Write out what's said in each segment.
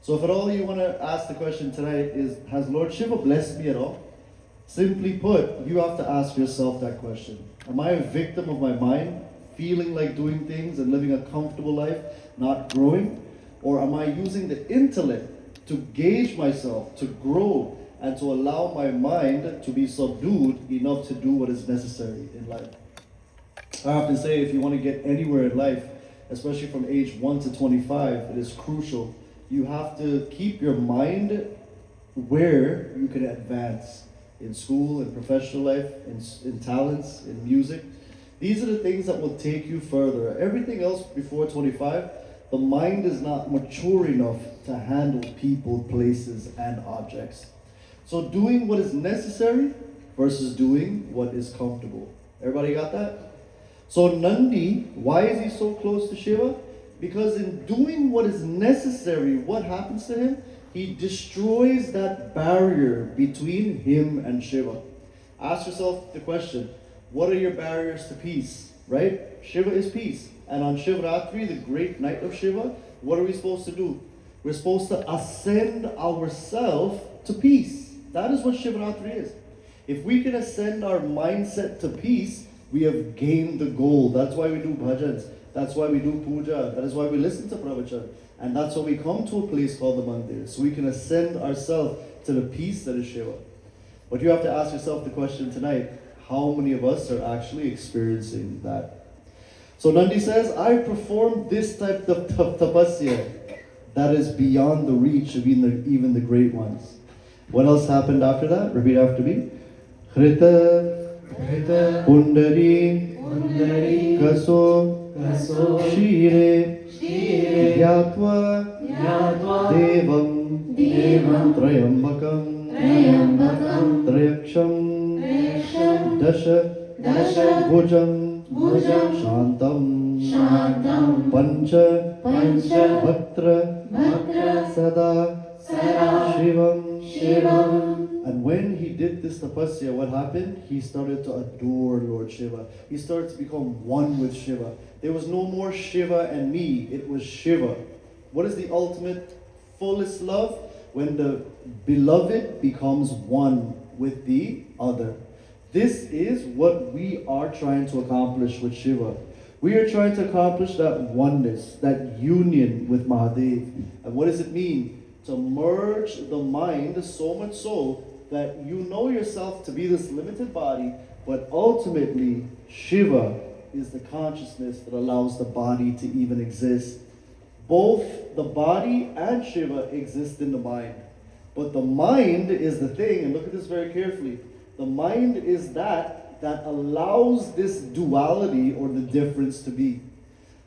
So if at all you want to ask the question tonight is, has Lord Shiva blessed me at all? Simply put, you have to ask yourself that question. Am I a victim of my mind, feeling like doing things and living a comfortable life, not growing? Or am I using the intellect to gauge myself, to grow, and to allow my mind to be subdued enough to do what is necessary in life? I often say if you want to get anywhere in life, especially from age 1 to 25, it is crucial. You have to keep your mind where you can advance in school, in professional life, in talents, in music. These are the things that will take you further. Everything else before 25, the mind is not mature enough to handle people, places, and objects. So doing what is necessary versus doing what is comfortable. Everybody got that? So Nandi, why is he so close to Shiva? Because in doing what is necessary, what happens to him? He destroys that barrier between him and Shiva. Ask yourself the question, what are your barriers to peace, right? Shiva is peace. And on Shivraatri, the great night of Shiva, what are we supposed to do? We're supposed to ascend ourselves to peace. That is what Shivraatri is. If we can ascend our mindset to peace, we have gained the goal. That's why we do bhajans. That's why we do puja. That is why we listen to Pravachan. And that's why we come to a place called the mandir. So we can ascend ourselves to the peace that is Shiva. But you have to ask yourself the question tonight, how many of us are actually experiencing that? So Nandi says, I performed this type of tapasya that is beyond the reach of even the great ones. What else happened after that? Repeat after me. Hrita Pundari Kaso Shire Yatva Devam Trayambakam Trayaksham Dasha Bhujam Shantam Pancha Bhaktra Sada Shivam. And when he did this tapasya, what happened? He started to adore Lord Shiva. He started to become one with Shiva. There was no more Shiva and me. It was Shiva. What is the ultimate fullest love? When the beloved becomes one with the other. This is what we are trying to accomplish with Shiva. We are trying to accomplish that oneness, that union with Mahadev. And what does it mean? To merge the mind so much so that you know yourself to be this limited body, but ultimately Shiva is the consciousness that allows the body to even exist. Both the body and Shiva exist in the mind. But the mind is the thing, and look at this very carefully. The mind is that allows this duality or the difference to be.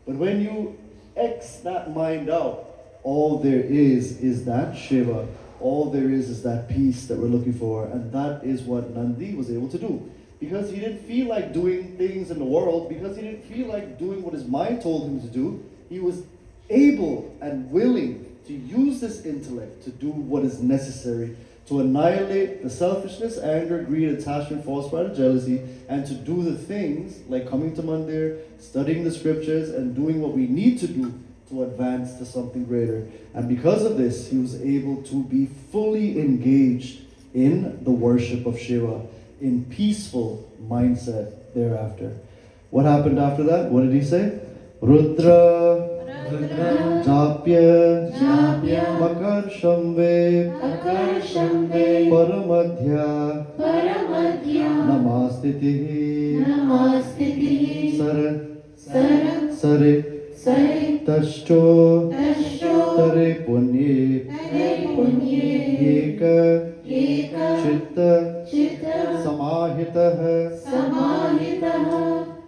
But when you X that mind out, all there is that Shiva. All there is that peace that we're looking for. And that is what Nandi was able to do. Because he didn't feel like doing things in the world, because he didn't feel like doing what his mind told him to do, he was able and willing to use this intellect to do what is necessary to annihilate the selfishness, anger, greed, attachment, false pride, and jealousy, and to do the things like coming to mandir, studying the scriptures, and doing what we need to do to advance to something greater. And because of this, he was able to be fully engaged in the worship of Shiva, in peaceful mindset thereafter. What happened after that? What did he say? Rudra Japya Makar Shamve Paramadhya Namastitihi Sare Tashto Tare Punye Eka Chitta Samahitah.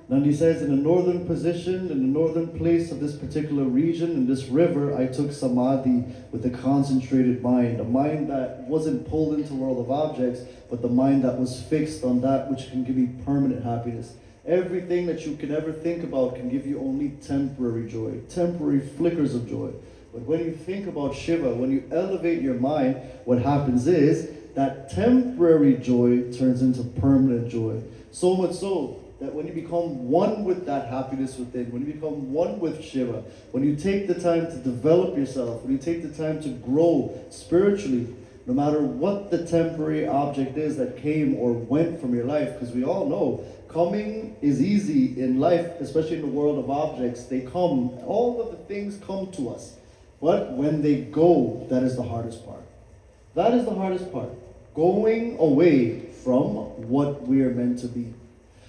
Nandi says, in the northern position, in the northern place of this particular region, in this river, I took samadhi with a concentrated mind, a mind that wasn't pulled into the world of objects, but the mind that was fixed on that which can give you permanent happiness. Everything that you can ever think about can give you only temporary joy, temporary flickers of joy. But when you think about Shiva, when you elevate your mind, what happens is that temporary joy turns into permanent joy. So much so that when you become one with that happiness within, when you become one with Shiva, when you take the time to develop yourself, when you take the time to grow spiritually, no matter what the temporary object is that came or went from your life, because we all know coming is easy in life, especially in the world of objects. They come, all of the things come to us. But when they go, that is the hardest part. That is the hardest part. Going away from what we are meant to be.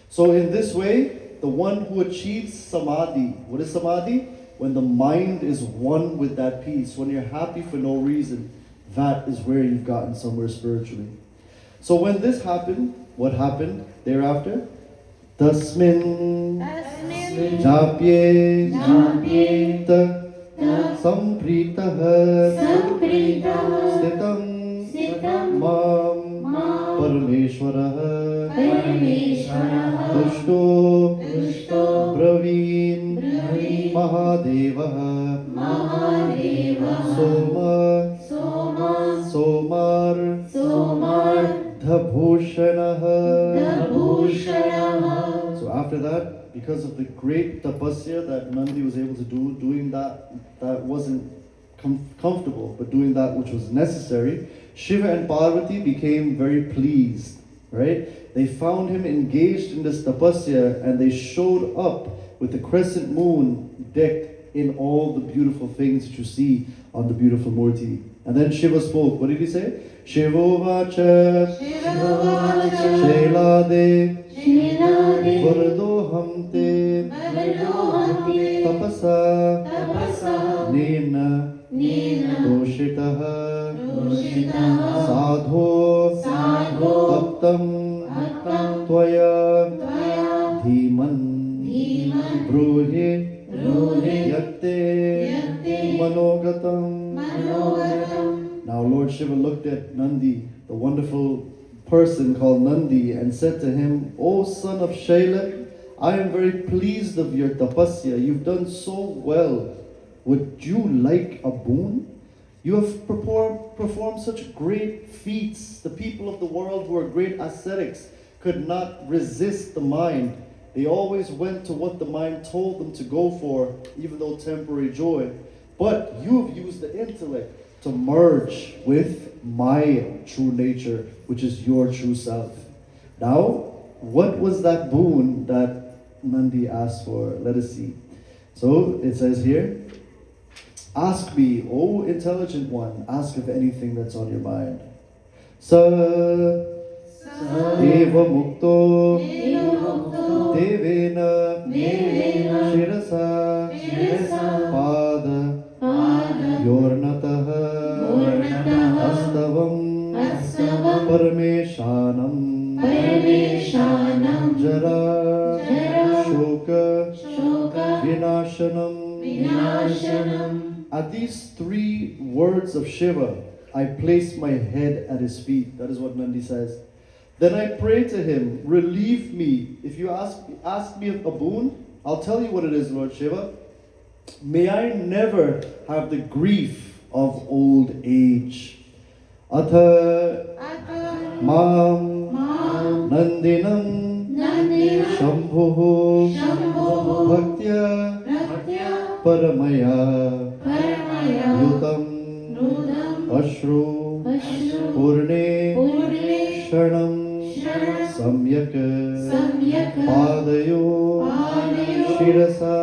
So in this way, the one who achieves samadhi, what is samadhi? When the mind is one with that peace, when you're happy for no reason, that is where you've gotten somewhere spiritually. So when this happened, what happened thereafter? Tasmin japye ta sampritah stitam mam parameshwarah tushto braveen mahadevah somar dhabhushanah. So after that, because of the great tapasya that Nandi was able to do, doing that wasn't comfortable, but doing that which was necessary, Shiva and Parvati became very pleased, right? They found him engaged in this tapasya, and they showed up with the crescent moon decked in all the beautiful things that you see on the beautiful murti. And then Shiva spoke. What did he say? Shivovacha Shailade Vardohamte Tapasa Nena Doshitaha Sadho Taptam Tvaya Dhiman Bruhe Yakte Manogatam. Now Lord Shiva looked at Nandi, the wonderful person called Nandi, and said to him, O son of Shaila, I am very pleased of your tapasya. You've done so well. Would you like a boon? You have performed such great feats. The people of the world who are great ascetics could not resist the mind. They always went to what the mind told them to go for, even though temporary joy. But you have used the intellect to merge with my true nature, which is your true self. Now, what was that boon that Nandi asked for? Let us see. So it says here, ask me, O intelligent one, ask of anything that's on your mind. Sa eva mukto devena shirasa pada yornataha astavam parameshanam jara shoka vinashanam. At these three words of Shiva, I place my head at his feet. That is what Nandi says. Then I pray to him, relieve me. If you ask me a boon, I'll tell you what it is, Lord Shiva. May I never have the grief of old age. Atha mam nandinam shambhu bhaktya paramaya yutam ashru purne shanam samyak padayo shirasa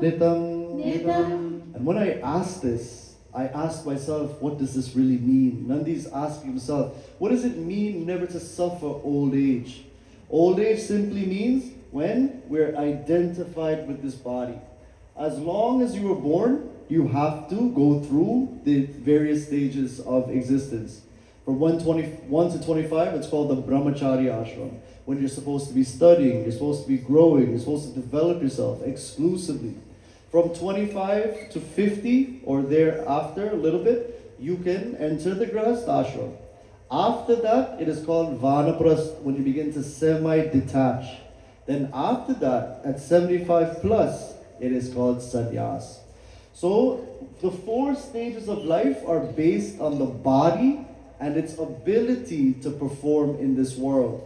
nitam. And when I asked this, I asked myself, what does this really mean? Nandi's asking himself, what does it mean never to suffer old age? Old age simply means when we're identified with this body. As long as you were born, you have to go through the various stages of existence. From 1 to 25, it's called the Brahmacharya ashram. When you're supposed to be studying, you're supposed to be growing, you're supposed to develop yourself exclusively. From 25 to 50, or thereafter, a little bit, you can enter the Grahastha ashram. After that, it is called Vanaprastha, when you begin to semi-detach. Then after that, at 75 plus, it is called Sannyas. So, the 4 stages of life are based on the body and its ability to perform in this world.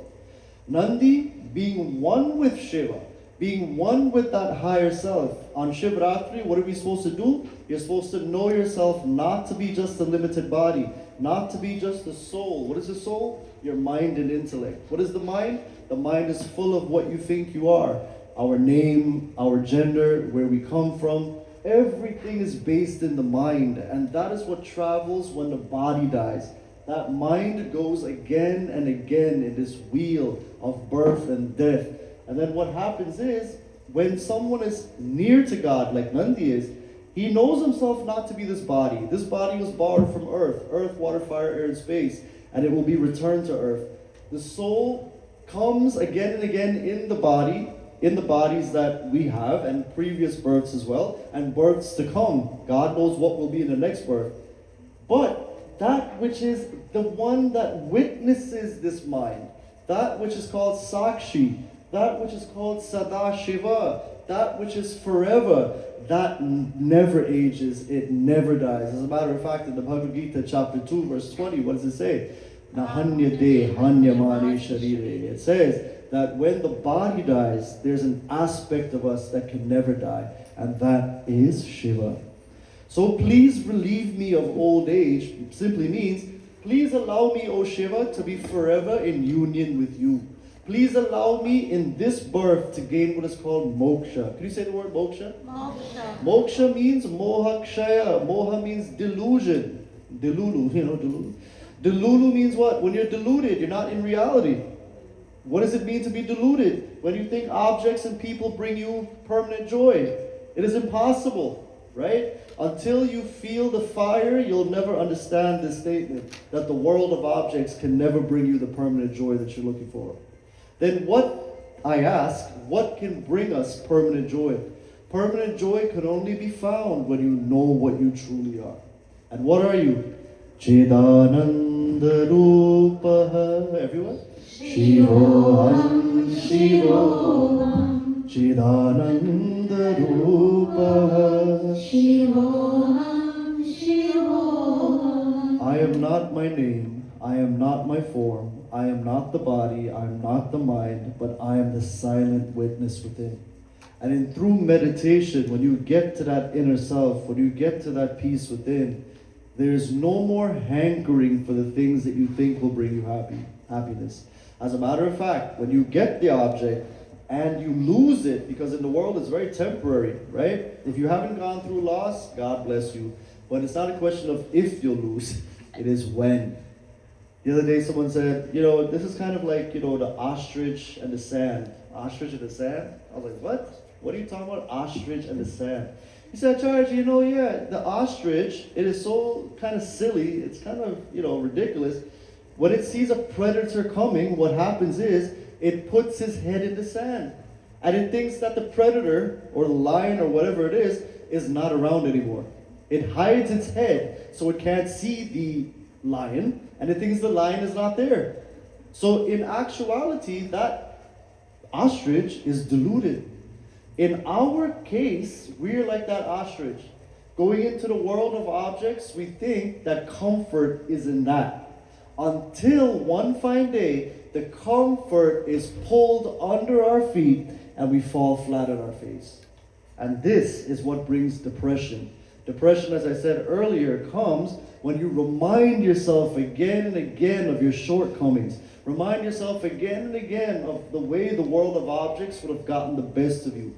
Nandi being one with Shiva, being one with that higher self. On Shivraatri, what are we supposed to do? You're supposed to know yourself not to be just a limited body, not to be just the soul. What is the soul? Your mind and intellect. What is the mind? The mind is full of what you think you are. Our name, our gender, where we come from. Everything is based in the mind, and that is what travels when the body dies. That mind goes again and again in this wheel of birth and death. And then what happens is, when someone is near to God, like Nandi is, he knows himself not to be this body. This body was borrowed from earth, water, fire, air, and space, and it will be returned to earth. The soul comes again and again in the body, in the bodies that we have, and previous births as well, and births to come. God knows what will be in the next birth. But that which is the one that witnesses this mind, that which is called Sakshi, that which is called Sadashiva, that which is forever, that never ages, it never dies. As a matter of fact, in the Bhagavad Gita, chapter 2, verse 20, what does it say? Nahanya de hanyamane sharire. It says that when the body dies, there's an aspect of us that can never die, and that is Shiva. So please relieve me of old age, simply means, please allow me, O Shiva, to be forever in union with you. Please allow me in this birth to gain what is called moksha. Can you say the word moksha? Moksha. Moksha means mohakshaya. Moha means delusion. Delulu, delulu. Delulu means what? When you're deluded, you're not in reality. What does it mean to be deluded? When you think objects and people bring you permanent joy. It is impossible, right? Until you feel the fire, you'll never understand this statement, that the world of objects can never bring you the permanent joy that you're looking for. Then I ask, what can bring us permanent joy? Permanent joy can only be found when you know what you truly are. And what are you? Chidananda Rupaha. Everyone? Shivoham, Shivoham, Chidananda Rupaha. Shivoham, Shivoham. I am not my name, I am not my form, I am not the body, I am not the mind, but I am the silent witness within. And through meditation, when you get to that inner self, when you get to that peace within, there is no more hankering for the things that you think will bring you happiness. As a matter of fact, when you get the object and you lose it, because in the world it's very temporary, right? If you haven't gone through loss, God bless you. But it's not a question of if you'll lose, it is when. The other day someone said, this is kind of like, the ostrich and the sand. Ostrich and the sand? I was like, what? What are you talking about, ostrich and the sand? He said, Acharya, the ostrich, it is so kind of silly, it's kind of, ridiculous. When it sees a predator coming, what happens is, it puts his head in the sand. And it thinks that the predator, or the lion, or whatever it is not around anymore. It hides its head, so it can't see the lion, and it thinks the lion is not there. So in actuality, that ostrich is deluded. In our case, we're like that ostrich. Going into the world of objects, we think that comfort is in that. Until one fine day, the comfort is pulled under our feet and we fall flat on our face. And this is what brings depression. Depression, as I said earlier, comes when you remind yourself again and again of your shortcomings. Remind yourself again and again of the way the world of objects would have gotten the best of you.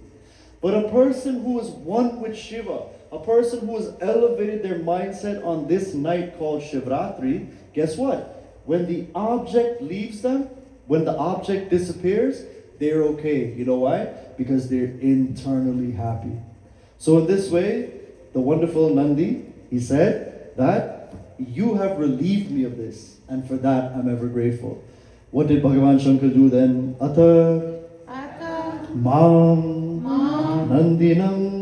But a person who is one with Shiva, a person who has elevated their mindset on this night called Shivraatri, guess what? When the object leaves them, when the object disappears, they're okay. You know why? Because they're internally happy. So in this way, the wonderful Nandi, he said that you have relieved me of this, and for that I'm ever grateful. What did Bhagavan Shankar do then? Ata Mam Nandinam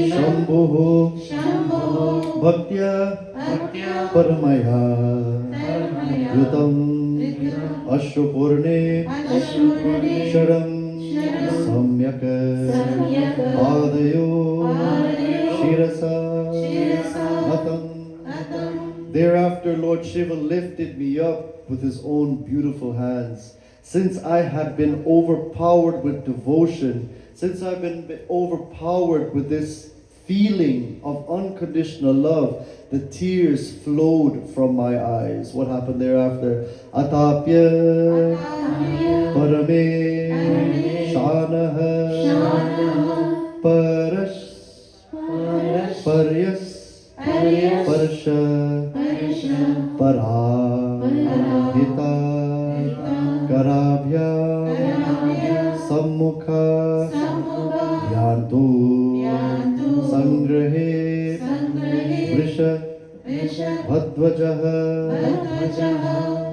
Shambho Bhaktya Paramaya Yutam Ashwapurne Sharam Samyak Adayo Shirasa Hatam. Thereafter Lord Shiva lifted me up with his own beautiful hands, since I had been overpowered with devotion, since I've been overpowered with this feeling of unconditional love, the tears flowed from my eyes. What happened thereafter? Atapya Parame Shanaha Parash Paryas Parsha Parahita Karabhya Sammukha Yantu Sangrahe Vrisha Bhadvajaha.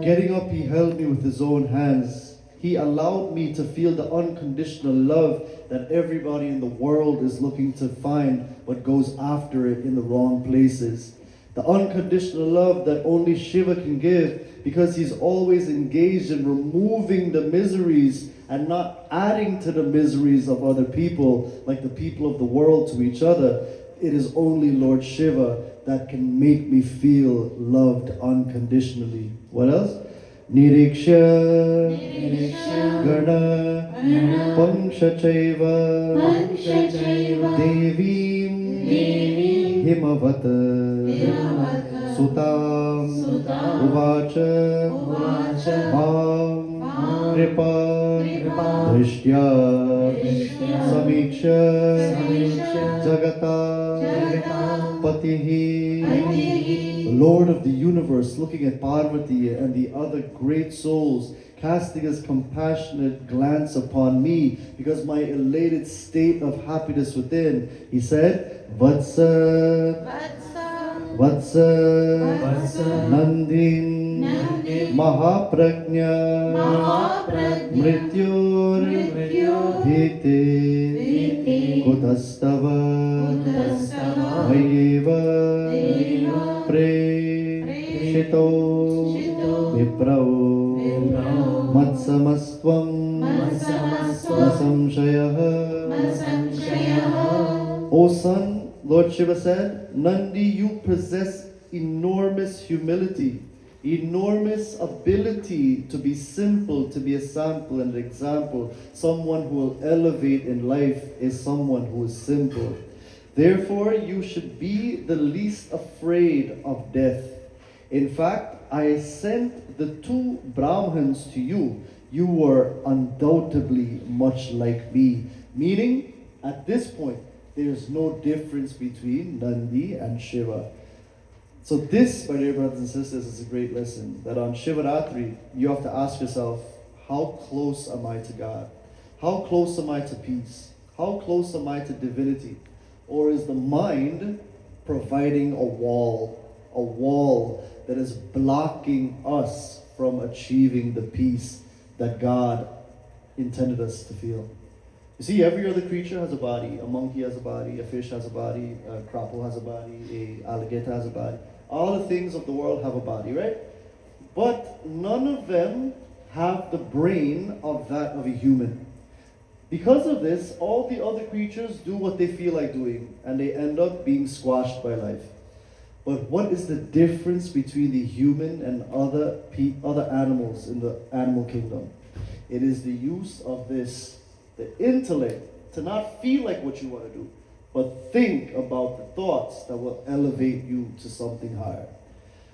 Getting up, he held me with his own hands. He allowed me to feel the unconditional love that everybody in the world is looking to find, but goes after it in the wrong places. The unconditional love that only Shiva can give, because he's always engaged in removing the miseries and not adding to the miseries of other people, like the people of the world to each other. It is only Lord Shiva that can make me feel loved unconditionally. What else? Niriksha Gana Panchachaiva Devim Himavata Sutam Uvacha Mam Kripa Drishtya Samiksha Jagata Patihi. Lord of the universe, looking at Parvati and the other great souls, casting his compassionate glance upon me because my elated state of happiness within, he said, Vatsa, Nandin, Mahaprajna, Mrityur, Dhite, Kutastava, Mayeva, Preshito, Viprao, Matsamasvam, Nasamshayaha. O son, Lord Shiva said, Nandi, you possess enormous humility, enormous ability to be simple, to be a sample and example. Someone who will elevate in life is someone who is simple. Therefore, you should be the least afraid of death. In fact, I sent the two Brahmins to you. You were undoubtedly much like me. Meaning, at this point, there is no difference between Nandi and Shiva. So this, my dear brothers and sisters, is a great lesson. That on Shivraatri, you have to ask yourself, how close am I to God? How close am I to peace? How close am I to divinity? Or is the mind providing a wall that is blocking us from achieving the peace that God intended us to feel? You see, every other creature has a body. A monkey has a body, a fish has a body, a crapple has a body, a alligator has a body. All the things of the world have a body, right? But none of them have the brain of that of a human. Because of this, all the other creatures do what they feel like doing, and they end up being squashed by life. But what is the difference between the human and other animals in the animal kingdom? It is the use of the intellect to not feel like what you want to do, but think about the thoughts that will elevate you to something higher.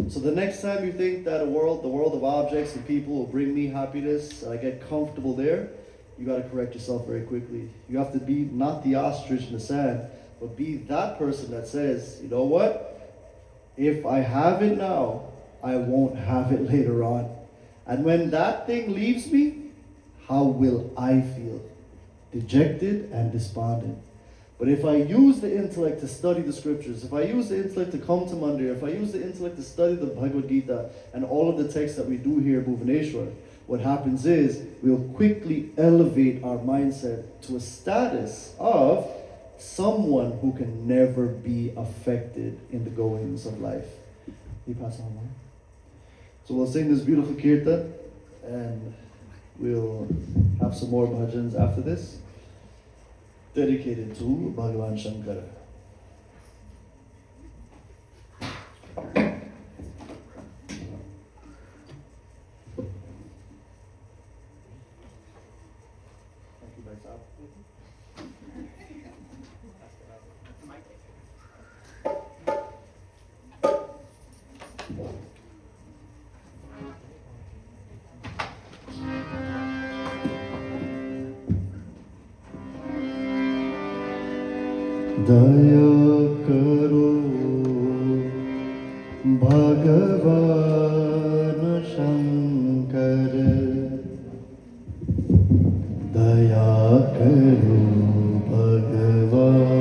So the next time you think that the world of objects and people will bring me happiness, and I get comfortable there, you got to correct yourself very quickly. You have to be not the ostrich in the sand, but be that person that says, you know what? If I have it now, I won't have it later on. And when that thing leaves me, how will I feel? Dejected and despondent. But if I use the intellect to study the scriptures, if I use the intellect to come to Mandir, if I use the intellect to study the Bhagavad Gita and all of the texts that we do here at Bhuvaneshwar, what happens is we'll quickly elevate our mindset to a status of someone who can never be affected in the goings of life. You pass on one. So we'll sing this beautiful kirtan and we'll have some more bhajans after this, dedicated to Bhagavan Shankara. दया करो भगवान शंकर, दया करो भगवान,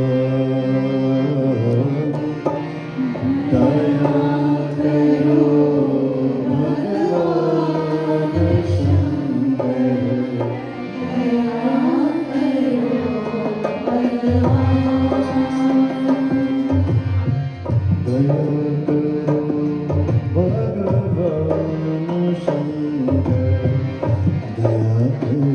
दया करो भगवान शंकर, दया करो भगवान शंकर, दया करो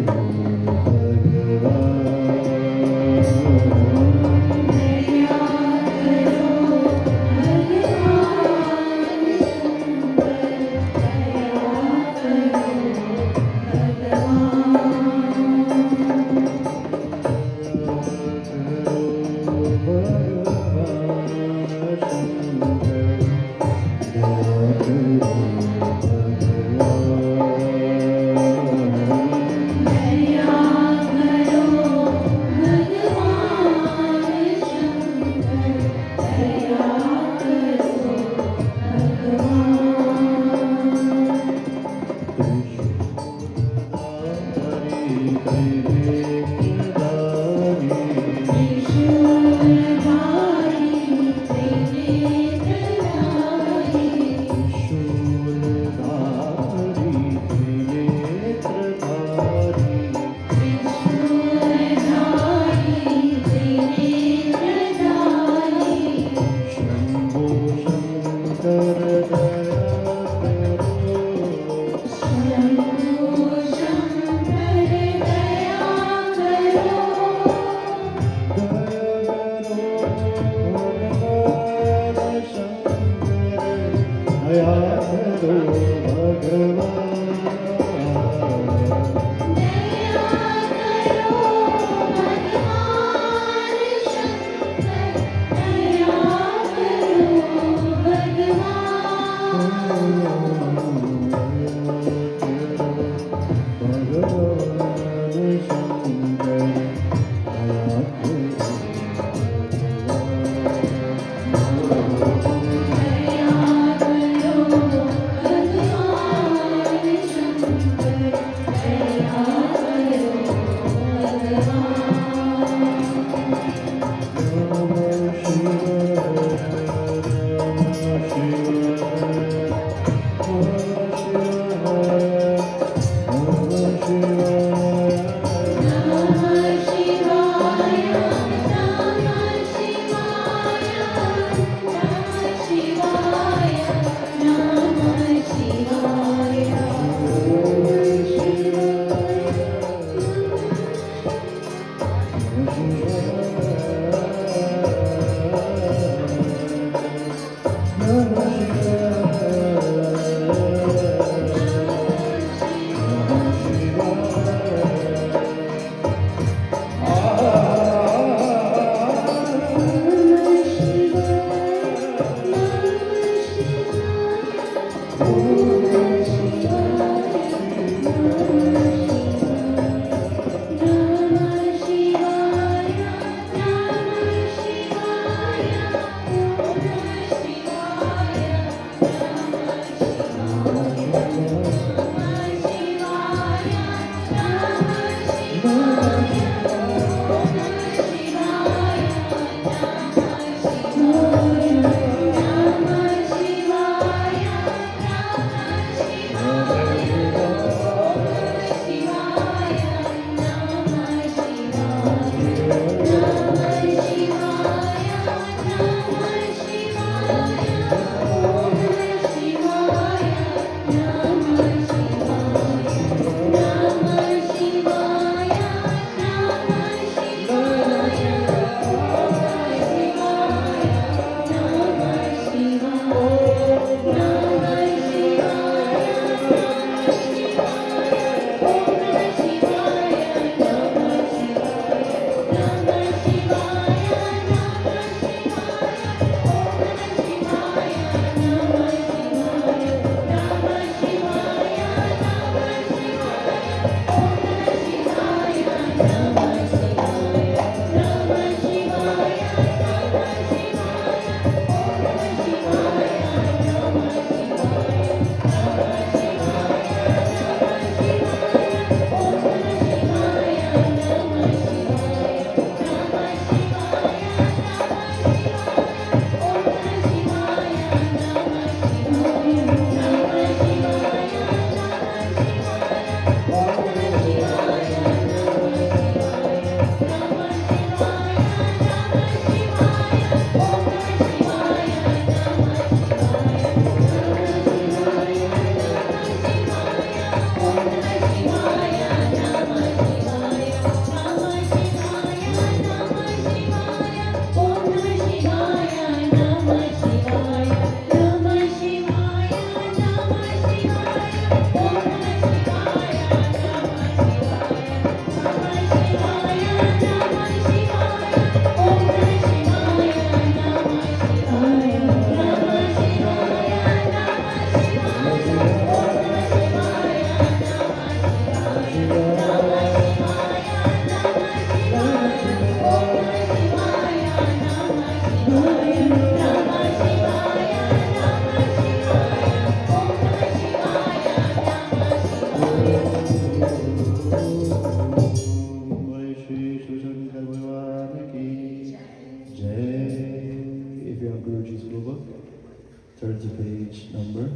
Turn to page number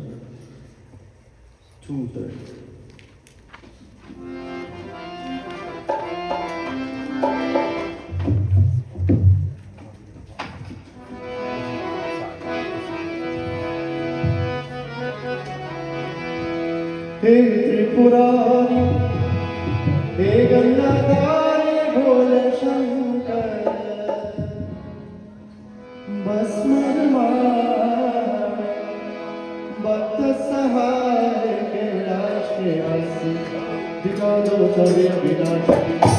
230. हे त्रिपुरारी हे गंगाधारी भोले शंकर भक्त सहाय के राष्ट्र दिखा दो छवि विनाश